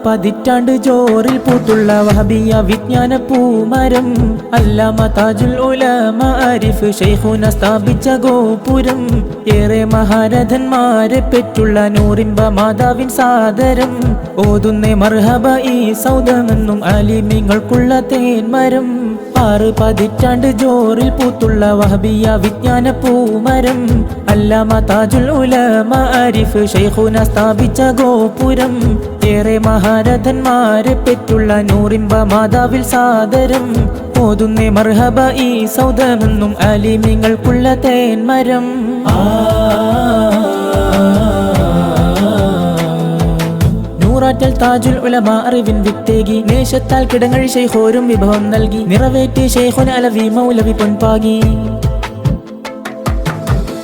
പതിറ്റാണ്ട് ജോറിൽ പൂത്തുള്ള വഹബിയ വിജ്ഞാന പൂമരം അല്ലാമ താജുൽ ഉലമ ആരിഫ് ശൈഖുന സ്ഥാപിച്ച ഗോപുരം ഏറെ മഹാരഥന്മാരെ പെറ്റുള്ള നൂറിൻബ മാതാവിൻ സാദരം ഓതുന്നേ മർഹബ ഈ സൗദമെന്നും ആലിമീങ്ങൾക്കുള്ള തേന്മരം 6 പതിറ്റാണ്ട് ജോറിൽ പൂത്തുള്ള വഹബിയ വിജ്ഞാന പൂമരം അല്ലാമ താജുൽ ഉലമ ആരിഫ് ശൈഖുന സ്ഥാപിച്ച ഗോപുരം ഏറെ മഹാരഥന്മാരെ പെറ്റുള്ള നൂറിൻബ മാതാവിൽ സാദരം ഓതുന്നേ മർഹബ ഈ സൗദമെന്നും ആലിമീങ്ങൾക്കുള്ള തേന്മരം നൂറാറ്റൽ താജുൽ ഉലമ അറിവിൻ വിത്തേകി നേശത്താൽ കിടങ്ങഴി ശൈഖോരും വിഭവം നൽകി നിറവേറ്റി ശൈഖുന അലവി മൗലവി പൊൻപാകി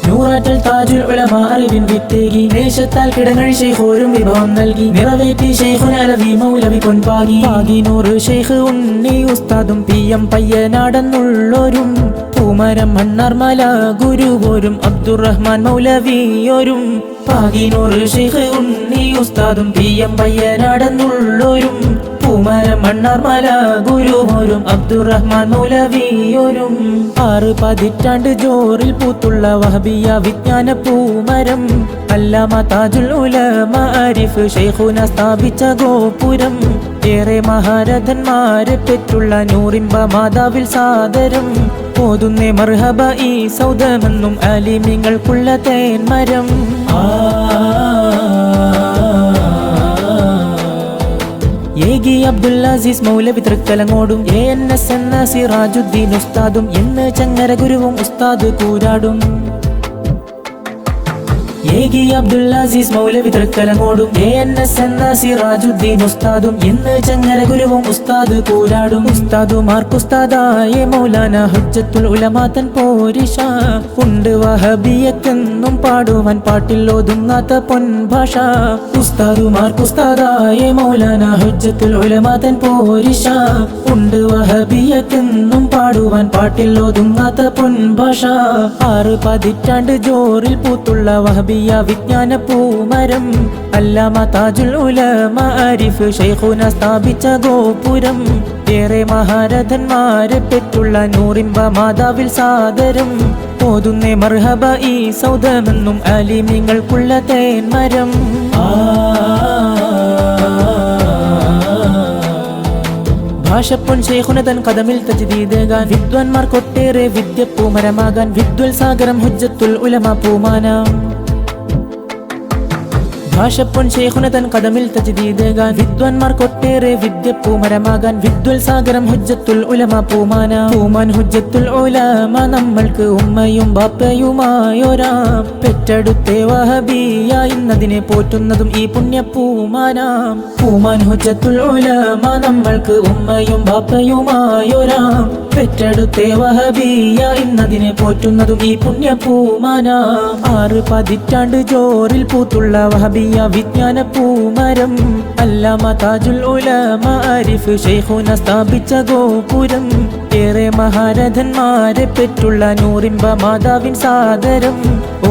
നൂറാറ്റൽ താജുൽ ഉലമ അറിവിൻ വിത്തേകി നേശത്താൽ കിടങ്ങഴി ശൈഖോരും വിഭവം നൽകി നിറവേറ്റി ശൈഖുന അലവി മൗലവി പൊൻപാകി നൂറ് ശൈഖ് ഉണ്ണി ഉസ്താദും PM പയ്യനാടെന്നുള്ളോരും പൂമരം മണ്ണാർമല ഗുരുവോരും അബ്ദുറഹ്മാൻ മൗലവിയോരും പാകിനൂറ് ശൈഖ് ഉണ്ണി ഉസ്താദും PM പയ്യനാടെന്നുള്ളോരും പൂമരം മണ്ണാർമല ഗുരുവോരും അബ്ദുറഹ്മാൻ മൗലവിയോരും 6 പതിറ്റാണ്ട് ജോറിൽ പൂത്തുള്ള വഹബിയ വിജ്ഞാന പൂമരം അല്ലാമ താജുൽ ഉലമ ആരിഫ് ശൈഖുന സ്ഥാപിച്ച ഗോപുരം ഏറെ മഹാരഥന്മാരെ പെറ്റുള്ള നൂറിൻബ മാതാവിൽ സാദരം ഓതുന്നേ മർഹബ ഈ സൗദമെന്നും ആലിമീങ്ങൾക്കുള്ള തേന്മരം ഏകി അബ്ദുൽ അസീസ് മൗലവി തൃക്കലങ്ങോടും ANS എന്ന സിറാജുദ്ദീൻ ഉസ്താദും എന്ന് ചങ്ങര ഗുരുവും ഉസ്താദ് കൂരാടും ഏകി അബ്ദുൽ അസീസ് മൗലവി തൃക്കലങ്ങോടും ANS എന്ന സിറാജുദ്ദീൻ ഉസ്താദും എന്ന് ചങ്ങര ഗുരുവും ഉസ്താദ് കൂരാടും ഉസ്താദുമാർക്കുസ്താദായ മൗലാന ഹുജ്ജത്തുൽ ഉലമാ തൻ പോരിഷ ഉണ്ട് വഹബിയക്കെന്നും പാടുവാൻ പാട്ടിൽ ഒതുങ്ങാത്ത പൊൻഭാഷ ഉസ്താദുമാർക്കുസ്താദായ മൗലാന ഹുജ്ജത്തുൽ ഉലമാ തൻ പോരിഷ ഉണ്ട് വഹബിയക്കെന്നും പാടുവാൻ പാട്ടിൽ ഒതുങ്ങാത്ത പൊൻഭാഷ 6 പതിറ്റാണ്ട് ജോറിൽ പൂത്തുള്ള വഹബിയ വിജ്ഞാന പൂമരം അല്ലാമ താജുൽ ഉലമ ആരിഫ് ശൈഖുന സ്ഥാപിച്ച ഗോപുരം ഏറെ മഹാരഥന്മാരെ പെറ്റുള്ള നൂറിൻബ മാതാവിൽ സാദരം ഓതുന്നേ മർഹബ ഈ സൗദമെന്നും ആലിമീങ്ങൾക്കുള്ള തേന്മരം ഭാഷപ്പൊൻ ശൈഖുന തൻ കദമിൽ തജ്ദീദാകാൻ വിദ്വാൻമാർക്കൊട്ടേറെ വിദ്യ പൂമരമാകാൻ വിദ്വൽ സാഗരം ഹുജ്ജത്തുൽ ഉലമ പൂമാനം ഭാഷപ്പൊൻ ശൈഖുന തൻ കദമിൽ തജ്ദീദാകാൻ വിദ്വാൻമാർക്കൊട്ടേറെ വിദ്യ പൂമരമാകാൻ വിദ്വൽ സാഗരം ഹുജ്ജത്തുൽ ഉലമ പൂമാൻ ഹുജ്ജത്തുൽ ഉലമ നമ്മൾക്ക് ഉമ്മയും ബാപ്പയുമായൊരാ പെറ്റെടുത്തേ വഹബിയ ഇന്നതിനെ പോറ്റുന്നതും ഈ പുണ്യ പൂമാൻ ഹുജ്ജത്തുൽ ഉലമ നമ്മൾക്ക് ഉമ്മയും ബാപ്പയുമായൊരാ പെറ്റെടുത്തേ വഹബിയ ഇന്നതിനെ പോറ്റുന്നതും ഈ പുണ്യ 6 പതിറ്റാണ്ട് ജോറിൽ പൂത്തുള്ള വഹബിയ വിജ്ഞാന പൂമരം അല്ലാമ താജുൽ ഉലമ ആരിഫ് ശൈഖുന സ്ഥാപിച്ച ഗോപുരം ഏറെ മഹാരഥന്മാരെ പെറ്റുള്ള നൂറിൻബ മാതാവിൻ സാദരം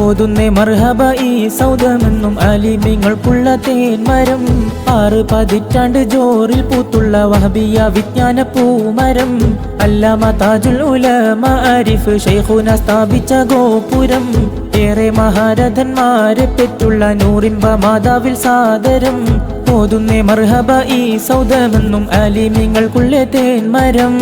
ഓതുന്നേ മർഹബ ഈ സൗദമെന്നും ആലിമീങ്ങൾക്കുള്ള തേന്മരം 6 പതിറ്റാണ്ട് ജോറിൽ പൂത്തുള്ള വഹബിയ വിജ്ഞാന പൂമരം അല്ലാമ താജുൽ ഉലമ ആരിഫ് ശൈഖുന സ്ഥാപിച്ച ഗോപുരം ഏറെ മഹാരഥന്മാരെ പെറ്റുള്ള നൂറിൻബ മാതാവിൽ സാദരം ഓതുന്നേ മർഹബ ഈ സൗദമെന്നും ആലിമീങ്ങൾക്കുള്ള തേന്മരം